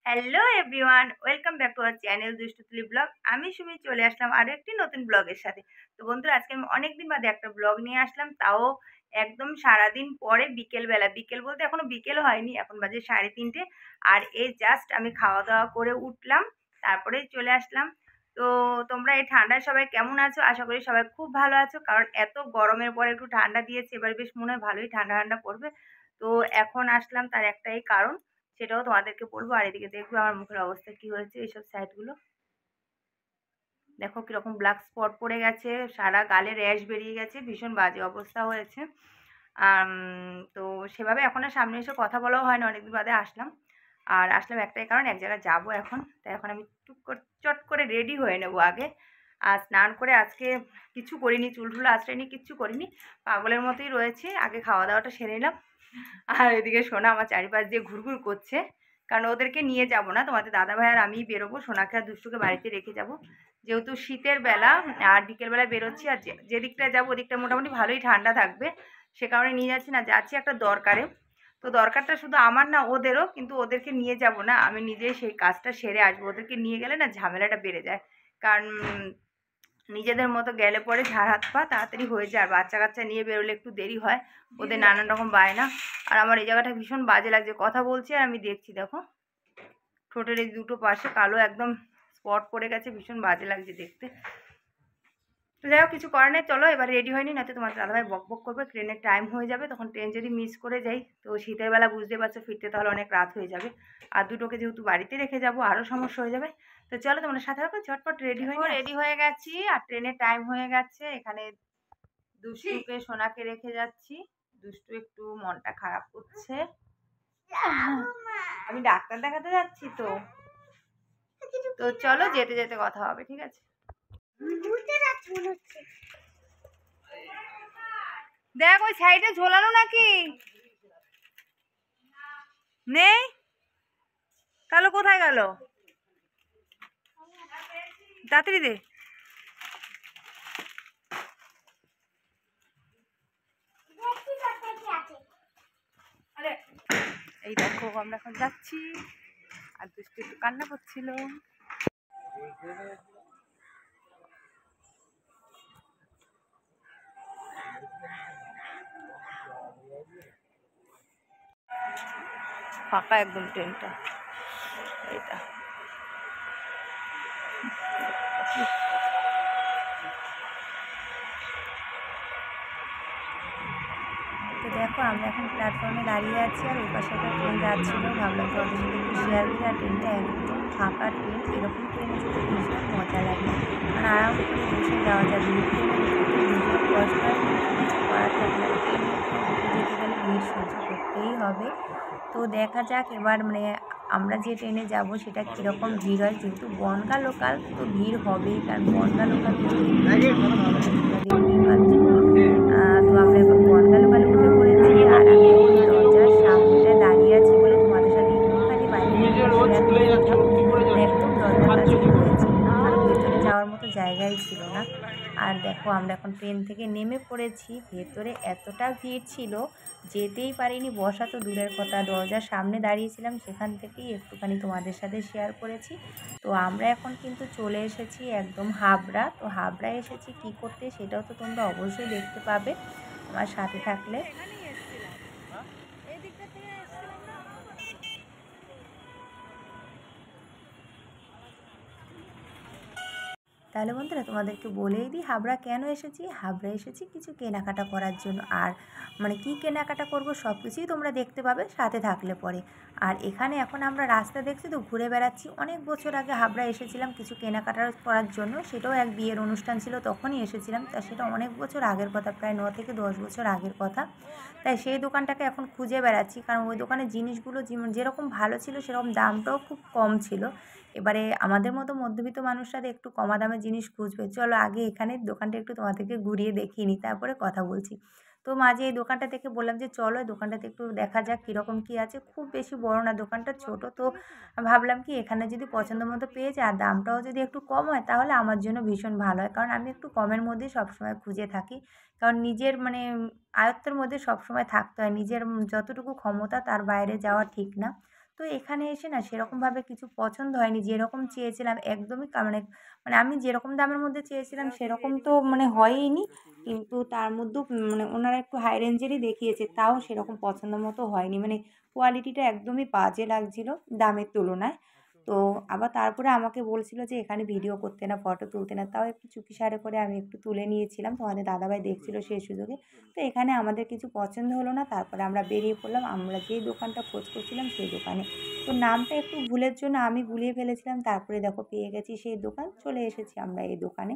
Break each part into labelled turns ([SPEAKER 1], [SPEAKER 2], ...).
[SPEAKER 1] Hello everyone, welcome back to our channel Dushtutuli vlog. আমি সুমি চলে আসলাম আরও একটি নতুন ব্লগের সাথে। তো বন্ধুরা, আজকে আমি অনেকদিন বাদে একটা ব্লগ নিয়ে আসলাম, তাও একদম সারাদিন পরে বিকেলবেলা। বিকেল বলতে এখনো বিকেল হয়নি, এখন বাজে 3:30। আর এই জাস্ট আমি খাওয়া দাওয়া করে উঠলাম, তারপরেই চলে আসলাম। তো তোমরা এই ঠান্ডায় সবাই কেমন আছো? আশা করি সবাই খুব ভালো আছো, কারণ এত গরমের পরে একটু ঠান্ডা দিয়েছে, এবার বেশ মনে হয় ভালোই ঠান্ডা ঠান্ডা পড়বে। তো এখন আসলাম তার একটাই কারণ, সেটাও তোমাদেরকে বলবো। আর এদিকে দেখবো আমার মুখের অবস্থা কি হয়েছে, এইসব সাইডগুলো দেখো কিরকম ব্ল্যাক স্পট পড়ে গেছে, সারা গালে র্যাশ বেরিয়ে গেছে, ভীষণ বাজে অবস্থা হয়েছে। তো সেভাবে এখন আর সামনে এসে কথা বলাও হয় না, অনেকদিন বাদে আসলাম। আর আসলাম একটাই কারণ, এক জায়গায় যাবো এখন। তাই এখন আমি চট করে রেডি হয়ে নেবো আগে। আর স্নান করে আজকে কিছু করিনি, চুল টুল আঁচড়াইনি, কিচ্ছু করিনি, পাগলের মতোই রয়েছে। আগে খাওয়া দাওয়াটা সেরে নিলাম। আর এদিকে সোনা আমার চারিপাশ দিয়ে ঘুরঘুর করছে, কারণ ওদেরকে নিয়ে যাব না, তোমাদের দাদা ভাই আর আমিই বেরোবো। সোনাকে আর দুষ্টুকে বাড়িতে রেখে যাব, যেহেতু শীতের বেলা আর বিকেলবেলা বেরোচ্ছি। আর যে দিকটা যাবো ওদিকটা মোটামুটি ভালোই ঠান্ডা থাকবে, সে কারণে নিয়ে যাচ্ছি না। যাচ্ছি একটা দরকারে, তো দরকারটা শুধু আমার না, ওদেরও। কিন্তু ওদেরকে নিয়ে যাব না, আমি নিজেই সেই কাজটা সেরে আসবো। ওদেরকে নিয়ে গেলে না ঝামেলাটা বেড়ে যায়, কারণ নিজেদের মতো গেলে পরে ঝাড় হাত পা তাড়াতাড়ি হয়ে যায়। আর বাচ্চা কাচ্চা নিয়ে বেরোলে একটু দেরি হয়, ওদের নানান রকম বায়না। আর আমার এই জায়গাটা ভীষণ বাজে লাগছে, কথা বলছি আর আমি দেখছি, দেখো ঠোঁটের এই দুটো পাশে কালো একদম স্পট পড়ে গেছে, ভীষণ বাজে লাগছে দেখতে। তো যাই হোক, কিছু করার নেই, চলো এবার রেডি হয়নি, না তো তোমার দাদাভাই বক বক করবে, ট্রেনের টাইম হয়ে যাবে। তখন ট্রেন যদি মিস করে যাই, তো শীতের বেলা বুঝতে পারছো ফিরতে তাহলে অনেক রাত হয়ে যাবে। আর দুটোকে যেহেতু বাড়িতে রেখে যাবো, আরও সমস্যা হয়ে যাবে। তো চলো তোমার সাথে থাকো, ঝটপট রেডি হয়ে গেছি। আর ট্রেনের টাইম হয়ে গেছে। এখানে দুষ্টুকে সোনাকে রেখে যাচ্ছি। দুষ্টু একটু মনটা খারাপ করছে, আমি ডাক্তার দেখাতে যাচ্ছি। তো তো চলো যেতে যেতে কথা হবে, ঠিক আছে? দেখ ওই সাইডে ঝোলানো নাকি নেই, তাহলে কোথায় গেল? তাড়াতাড়ি দে। এই দেখো আমরা এখন যাচ্ছি, আর দুষ্টু একটু কান্না করছিল। ফাঁকা একদম ট্রেনটা, এটা তো দেখো আমরা এখন প্ল্যাটফর্মে দাঁড়িয়ে আছি, আর ওই পাশে একটা ট্রেন যাচ্ছিলো। ভাবলাম তো ওদের সাথে একটু শেয়ার করি। আর ট্রেনটা একদম ফাঁকা ট্রেন, এরকম ট্রেনে যেতে ভীষণ মজা লাগে, মানে আরাম করে বসে যাওয়া যায়। ভিড় ভীষণ কষ্ট হয়, কিছু করার থাকে না, ট্রেনে যেতে গেলে ভিড় সহ্য করতেই হবে। তো দেখা যাক এবার, মানে আমরা যে ট্রেনে যাব সেটা কীরকম ভিড় হয়। যেহেতু বনগাঁ লোকাল, তো ভিড় হবেই, কারণ বনগাঁ লোকাল তো দেখতেই পাচ্ছ। তো আমরা এখন বনগাঁ লোকালে উঠে পড়েছি, আর আমি এখন দরজার সামনেটায় দাঁড়িয়ে আছি বলে তোমাদের সাথে একটুখানি বাইরে একদম দরজার কাছেই রয়েছি, কারণ ভেতরে যাওয়ার মতো জায়গাই ছিল না। আর দেখো আমরা এখন ট্রেন থেকে নেমে পড়েছি। ভেতরে এতটা ভিড় ছিল, যেতেই পারিনি, বসা তো দূরের কথা, দরজার সামনে দাঁড়িয়েছিলাম, সেখান থেকেই একটুখানি তোমাদের সাথে শেয়ার করেছি। তো আমরা এখন কিন্তু চলে এসেছি একদম হাবড়া। তো হাবড়ায় এসেছি কি করতে, সেটাও তো তোমরা অবশ্যই দেখতে পাবে আমার সাথে থাকলে। তাহলে বন্ধুরা তোমাদেরকে বলেই দিই হাবড়া কেন এসেছি। হাবড়া এসেছি কিছু কেনাকাটা করার জন্য, আর মানে কি কেনাকাটা করব সব কিছুই তোমরা দেখতে পাবে সাথে থাকলে পরে। আর এখানে এখন আমরা রাস্তা দেখছি তো ঘুরে বেড়াচ্ছি। অনেক বছর আগে হাবড়া এসেছিলাম কিছু কেনাকাটা করার জন্য, সেটাও এক বিয়ের অনুষ্ঠান ছিল, তখনই এসেছিলাম। তা সেটা অনেক বছর আগের কথা, প্রায় 9 থেকে 10 বছর আগের কথা। তাই সেই দোকানটাকে এখন খুঁজে বেড়াচ্ছি, কারণ ওই দোকানের জিনিসগুলো যেরকম ভালো ছিল, সেরকম দামটাও খুব কম ছিল। এবারে আমাদের মতো মধ্যবিত্ত মানুষরা একটু কমা দামে জিনিস খুঁজবে, চলো আগে এখানের দোকানটা একটু তোমাদেরকে ঘুরিয়ে দেখিয়ে নিই, তারপরে কথা বলছি। তো মাঝে এই দোকানটা থেকে বললাম যে চলো এই দোকানটাতে একটু দেখা যাক কীরকম কী আছে। খুব বেশি বড় না, দোকানটা ছোট। তো ভাবলাম কি এখানে যদি পছন্দ মতো পেয়ে যায়, আর দামটাও যদি একটু কম হয়, তাহলে আমার জন্য ভীষণ ভালো হয়, কারণ আমি একটু কমের মধ্যেই সবসময় খুঁজে থাকি। কারণ নিজের মানে আয়ত্তের মধ্যে সবসময় থাকতে হয়, নিজের যতটুকু ক্ষমতা তার বাইরে যাওয়া ঠিক না। তো এখানে এসে না সেরকমভাবে কিছু পছন্দ হয়নি। যেরকম চেয়েছিলাম একদমই মানে আমি যেরকম দামের মধ্যে চেয়েছিলাম সেরকম তো মানে হয়ইনি। কিন্তু তার মধ্যেও মানে ওনারা একটু হাই রেঞ্জেরই দেখিয়েছে। তাও সেরকম পছন্দ মতো হয়নি। মানে কোয়ালিটিটা একদমই বাজে লাগছিল দামের তুলনায়। তো আবার তারপরে আমাকে বলছিল যে এখানে ভিডিও করতে না, ফটো তুলতে না। তাও একটু চুপিসারে করে আমি একটু তুলে নিয়েছিলাম। তোমাদের দাদাভাই দেখছিল সেই সুযোগে। তো এখানে আমাদের কিছু পছন্দ হলো না। তারপরে আমরা বেরিয়ে পড়লাম আমরা যেই দোকানটা খোঁজ করছিলাম সেই দোকানে। তো নামটা একটু ভুলের জন্য আমি গুলিয়ে ফেলেছিলাম। তারপরে দেখো পেয়ে গেছি সেই দোকান। চলে এসেছি আমরা এই দোকানে।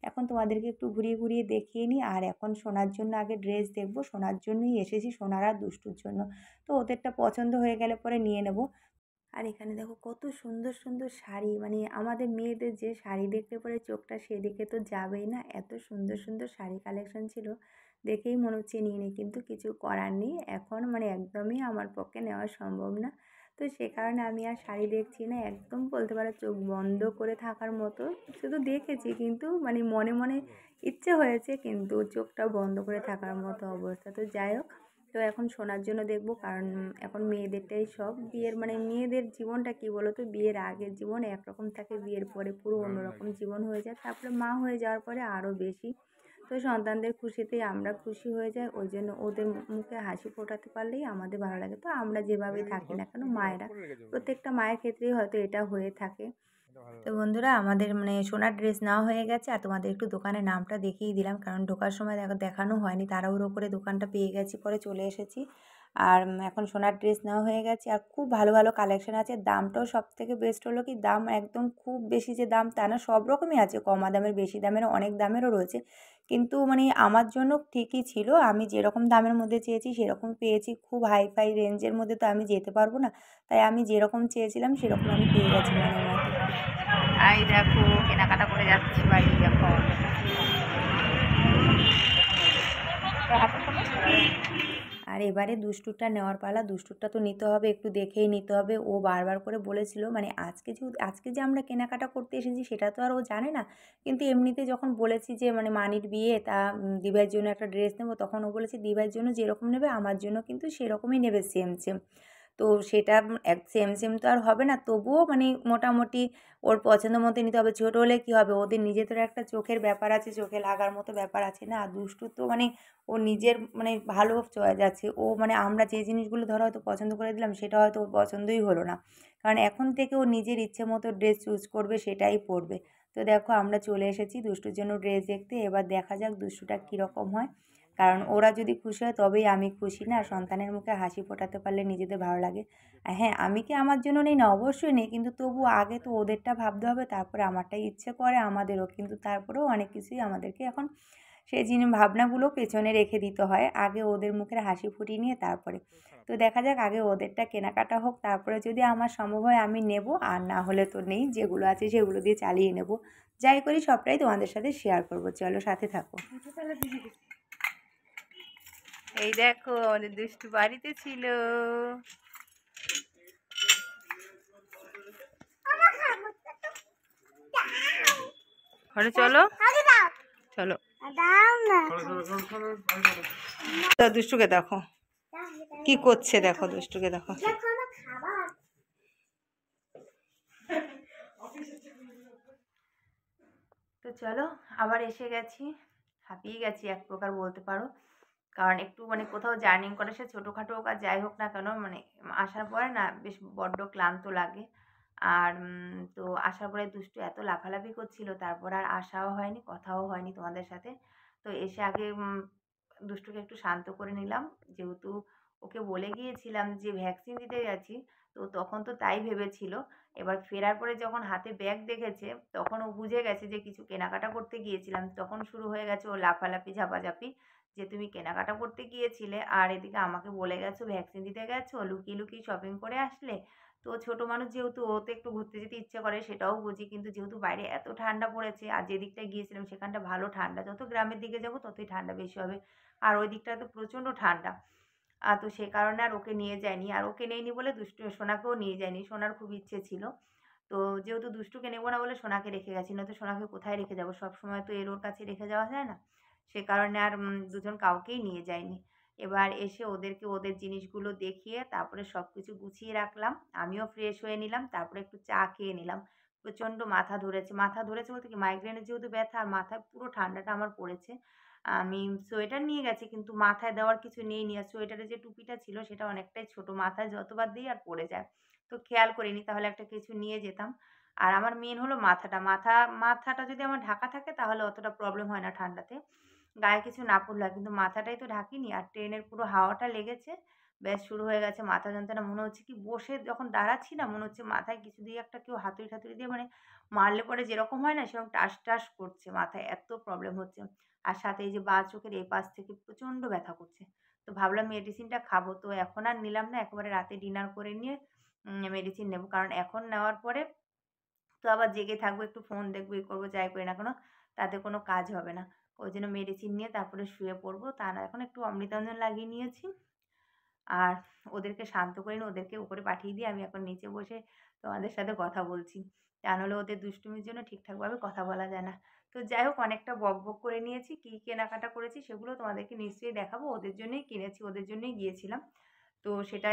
[SPEAKER 1] এখন তোমাদেরকে একটু ঘুরিয়ে, ঘুরিয়ে দেখিয়ে নিই। আর এখন সোনার জন্য আগে ড্রেস দেখব। সোনার জন্যই এসেছি, সোনার আর দুষ্টুর জন্য। তো ওদেরটা পছন্দ হয়ে গেলে পরে নিয়ে নেব। আর এখানে দেখো কত সুন্দর সুন্দর শাড়ি, মানে আমাদের মেয়েদের যে শাড়ি দেখতে পরে চোখটা সেদিকে তো যাবেই না, এত সুন্দর সুন্দর শাড়ি কালেকশন ছিল, দেখেই মনে হচ্ছে নিয়ে নিই, কিন্তু কিছু করার নেই এখন, মানে একদমই আমার পক্ষে নেওয়া সম্ভব না। তো সে কারণে আমি আর শাড়ি দেখছি না, একদম বলতে পারো চোখ বন্ধ করে থাকার মতো, শুধু দেখেছি কিন্তু মানে মনে মনে ইচ্ছে হয়েছে কিন্তু চোখটাও বন্ধ করে থাকার মতো অবস্থা। তো যাই হোক, তো এখন শোনার জন্য দেখব, কারণ এখন মেয়েদেরটাই সব, বিয়ের মানে মেয়েদের জীবনটা কী বলো তো, বিয়ের আগের জীবন একরকম থাকে, বিয়ের পরে পুরো অন্যরকম জীবন হয়ে যায়, তারপরে মা হয়ে যাওয়ার পরে আরও বেশি। তো সন্তানদের খুশিতেই আমরা খুশি হয়ে যাই, ওই জন্য ওদের মুখে হাসি ফোটাতে পারলেই আমাদের ভালো লাগে। তো আমরা যেভাবেই থাকি না কেন মায়েরা, প্রত্যেকটা মায়ের ক্ষেত্রেই হয়তো এটা হয়ে থাকে। তো বন্ধুরা আমাদের মানে সোনার ড্রেস নেওয়া হয়ে গেছে, আর তোমাদের একটু দোকানের নামটা দেখিয়ে দিলাম, কারণ ঢোকার সময় দেখানো হয়নি, তাড়াহুড়ো করে দোকানটা পেয়ে গেছি, পরে চলে এসেছি। আর এখন সোনার ড্রেস নেওয়া হয়ে গেছে, আর খুব ভালো ভালো কালেকশন আছে, দামটাও সবথেকে বেস্ট হলো কি, দাম একদম খুব বেশি যে দাম তা না, সব রকমই আছে, কমা দামের, বেশি দামের, অনেক দামেরও রয়েছে, কিন্তু মানে আমার জন্য ঠিকই ছিল, আমি যেরকম দামের মধ্যে চেয়েছি সেরকম পেয়েছি। খুব হাই ফাই রেঞ্জের মধ্যে তো আমি যেতে পারবো না, তাই আমি যেরকম চেয়েছিলাম সেরকম আমি পেয়ে গেছি মনের মতো। এই দেখো কেনাকাটা করে যাচ্ছি বাড়ি এখন। আর এবারে দুষ্টুরটা নেওয়ার পালা, দুষ্টুরটা তো নিতে হবে, একটু দেখেই নিতে হবে। ও বারবার করে বলেছিল, মানে আজকে যে আমরা কেনাকাটা করতে এসেছি সেটা তো আর ও জানে না, কিন্তু এমনিতে যখন বলেছি যে মানে মানির বিয়ে, তা দিভাইয়ের জন্য একটা ড্রেস নেবো, তখন ও বলেছে দিভাইয়ের জন্য যেরকম নেবে আমার জন্য কিন্তু সেরকমই নেবে, সেম সেম। তো সেটা এক সেম সেম তো আর হবে না, তবুও মানে মোটামুটি ওর পছন্দ মতো নিতে হবে। ছোটো হলে কী হবে, ওদের নিজেদের একটা চোখের ব্যাপার আছে, চোখে লাগার মতো ব্যাপার আছে না। আর দুষ্টু তো মানে ও নিজের মানে ভালো চয়েস আছে, ও মানে আমরা যে জিনিসগুলো ধরো হয়তো পছন্দ করে দিলাম সেটা হয়তো ওর পছন্দই হলো না, কারণ এখন থেকে ও নিজের ইচ্ছে মতো ড্রেস চুজ করবে, সেটাই পরবে। তো দেখো আমরা চলে এসেছি দুষ্টুর জন্য ড্রেস দেখতে, এবার দেখা যাক দুষ্টুটা কীরকম হয়, কারণ ওরা যদি খুশি হয় তবেই আমি খুশি, না সন্তানের মুখে হাসি ফোটাতে পারলে নিজেদের ভালো লাগে। আর হ্যাঁ, আমি কি আমার জন্য নেই না, অবশ্যই নেই, কিন্তু তবু আগে তো ওদেরটা ভাবতে হবে, তারপরে আমারটাই ইচ্ছে করে আমাদেরও, কিন্তু তারপরেও অনেক কিছুই আমাদেরকে এখন সেই ভাবনাগুলো পেছনে রেখে দিতে হয়, আগে ওদের মুখের হাসি ফুটিয়ে নিয়ে তারপরে। তো দেখা যাক আগে ওদেরটা কেনাকাটা হোক, তারপরে যদি আমার সম্ভব হয় আমি নেব, আর না হলে তো নেই, যেগুলো আছে সেগুলো দিয়ে চালিয়ে নেব। যাই করি সবটাই তোমাদের সাথে শেয়ার করব, চলো সাথে থাকো। এই দেখো আমাদের দুষ্টু বাড়িতে ছিল। ঘরে চলো, চলো। তো দুষ্টুকে দেখো কি করছে, দেখো দুষ্টুকে দেখো। তো চলো আবার এসে গেছি, হাঁপিয়ে গেছি এক প্রকার বলতে পারো, কারণ একটু মানে কোথাও জার্নি করে, সে ছোটোখাটো হোক আর যাই হোক না কেন, মানে আসার পরে না বেশ বড্ড ক্লান্ত লাগে। আর তো আসার পরে দুষ্টু এত লাফালাফি করছিল, তারপর আর আসাও হয়নি, কথাও হয়নি তোমাদের সাথে। তো এসে আগে দুষ্টুকে একটু শান্ত করে নিলাম, যেহেতু ওকে বলে গিয়েছিলাম যে ভ্যাকসিন দিতে গেছি, তো তখন তো তাই ভেবেছিল। এবার ফেরার পরে যখন হাতে ব্যাগ দেখেছে তখন ও বুঝে গেছে যে কিছু কেনাকাটা করতে গিয়েছিলাম, তখন শুরু হয়ে গেছে ও লাফালাফি ঝাপাঝাপি, যে তুমি কেনাকাটা করতে গিয়েছিলে আর এদিকে আমাকে বলে গেছো ভ্যাকসিন দিতে গেছো, লুকিয়ে লুকিয়ে শপিং করে আসলে। তো ছোটো মানুষ যেহেতু, ও তো একটু ঘুরতে যেতে ইচ্ছে করে সেটাও বুঝি, কিন্তু যেহেতু বাইরে এত ঠান্ডা পড়েছে, আর যে দিকটায় গিয়েছিলাম সেখানটা ভালো ঠান্ডা, যত গ্রামের দিকে যাব ততই ঠান্ডা বেশি হবে, আর ওই দিকটা তো প্রচণ্ড ঠান্ডা। তো সে কারণে আর ওকে নিয়ে যায়নি, আর ওকে নেয়নি বলে দুষ্টু সোনাকেও নিয়ে যায়নি, সোনার খুব ইচ্ছে ছিল। তো যেহেতু দুষ্টুকে নেবো না বলে সোনাকে রেখে গেছি, নয়তো সোনাকে কোথায় রেখে যাবো, সব সময় তো এর ওর কাছে রেখে যাওয়া যায় না, সে কারণে আর দুজন কাউকেই নিয়ে যায়নি। এবার এসে ওদেরকে ওদের জিনিসগুলো দেখিয়ে তারপরে সব কিছু গুছিয়ে রাখলাম। আমিও ফ্রেশ হয়ে নিলাম। তারপরে একটু চা খেয়ে নিলাম। প্রচণ্ড মাথা ধরেছে। মাথা ধরেছে বলতে কি মাইগ্রেনের যেহেতু ব্যথা আর মাথায় পুরো ঠান্ডাটা আমার পড়েছে। আমি সোয়েটার নিয়ে গেছি কিন্তু মাথায় দেওয়ার কিছু নেইনি। আর সোয়েটারের যে টুপিটা ছিল সেটা অনেকটাই ছোট। মাথায় যতবার দিই আর পড়ে যায়। তো খেয়াল করিনি তাহলে একটা কিছু নিয়ে যেতাম। আর আমার মেইন হলো মাথাটা। মাথাটা যদি আমার ঢাকা থাকে তাহলে অতটা প্রবলেম হয় না ঠান্ডাতে। গায়ে কিছু না পড়লে হয়। কিন্তু মাথাটাই তো ঢাকিনি। আর ট্রেনের পুরো হাওয়াটা লেগেছে। ব্যাস শুরু হয়ে গেছে মাথা যন্ত্রণা। মনে হচ্ছে কি বসে যখন দাঁড়াচ্ছি না মনে হচ্ছে মাথায় কিছু দিয়ে একটা কেউ হাতুড়ি-টাতুড়ি দিয়ে মানে মারলে পরে যেরকম হয় না সেরকম টাস করছে মাথায়। এত প্রবলেম হচ্ছে। আর সাথে এই যে বাঁ চোখের এপাশ থেকে প্রচণ্ড ব্যথা করছে। তো ভাবলাম মেডিসিনটা খাবো। তো এখন আর নিলাম না। একেবারে রাতে ডিনার করে নিয়ে মেডিসিন নেব। কারণ এখন নেওয়ার পরে তো আবার জেগে থাকবো, একটু ফোন দেখবো, এই করবো, যাই করি না কেন, তাতে কোনো কাজ হবে না। ওইজন্য মেডিসিন নিয়ে তারপরে শুয়ে পড়বো। তা না এখন একটু অমৃতাঞ্জন লাগিয়ে নিয়েছি। আর ওদেরকে শান্ত করে নিয়ে ওদেরকে উপরে পাঠিয়ে দিয়ে আমি এখন নিচে বসে তোমাদের সাথে কথা বলছি। তা নাহলে ওদের দুষ্টুমির জন্য ঠিকঠাকভাবে কথা বলা যায় না। তো যাই হোক অনেকটা বকবক করে নিয়েছি। কী কেনাকাটা করেছি সেগুলো তোমাদেরকে নিশ্চয়ই দেখাবো। ওদের জন্যই কিনেছি, ওদের জন্যই গিয়েছিলাম। তো সেটা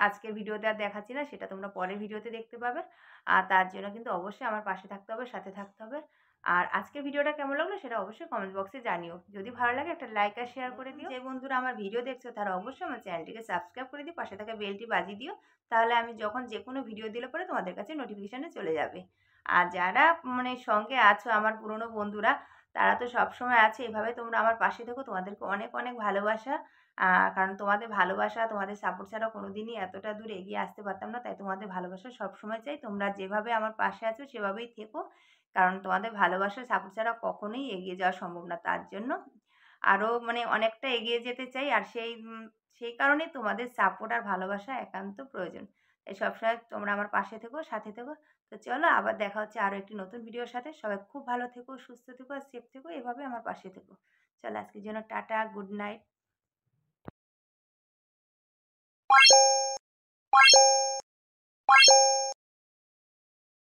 [SPEAKER 1] আজকের ভিডিওতে আর দেখাচ্ছি না। সেটা তোমরা পরের ভিডিওতে দেখতে পাবে। আর তার জন্য কিন্তু অবশ্যই আমার পাশে থাকতে হবে, সাথে থাকতে হবে। আর আজকের ভিডিওটা কেমন লাগলো সেটা অবশ্যই কমেন্ট বক্সে জানিও। যদি ভালো লাগে একটা লাইক আর শেয়ার করে দিও। যে বন্ধুরা আমার ভিডিও দেখছো তারা অবশ্যই আমার চ্যানেলটিকে সাবস্ক্রাইব করে দিও, পাশে থাকা বেলটি বাজিয়ে দিও। তাহলে আমি যখন যেকোনো ভিডিও দিলে পরে তোমাদের কাছে নোটিফিকেশনে চলে যাবে। আর যারা মানে সঙ্গে আছো আমার পুরনো বন্ধুরা, তারা তো সবসময় আছে। এভাবে তোমরা আমার পাশে থেকো। তোমাদেরকে অনেক ভালোবাসা। কারণ তোমাদের ভালোবাসা, তোমাদের সাপোর্ট ছাড়া কোনোদিনই এতটা দূর এগিয়ে আসতে পারতাম না। তাই তোমাদের ভালোবাসা সবসময় চাই। তোমরা যেভাবে আমার পাশে আছো সেভাবেই থেকো। কারণ তোমাদের ভালোবাসা, সাপোর্ট ছাড়া কখনোই এগিয়ে যাওয়া সম্ভব না। তার জন্য আরো মানে অনেকটা এগিয়ে যেতে চাই। আর সেই কারণেই তোমাদের সাপোর্ট আর ভালোবাসা একান্ত প্রয়োজন। তাই সবসময় তোমরা আমার পাশে থেকো, সাথে থেকো। তো চলো আবার দেখা হচ্ছে আরো একটি নতুন ভিডিওর সাথে। সবাই খুব ভালো থেকো, সুস্থ থেকো আর সেফ থেকো। এভাবে আমার পাশে থেকো। চলো আজকের জন্য টাটা, গুড নাইট।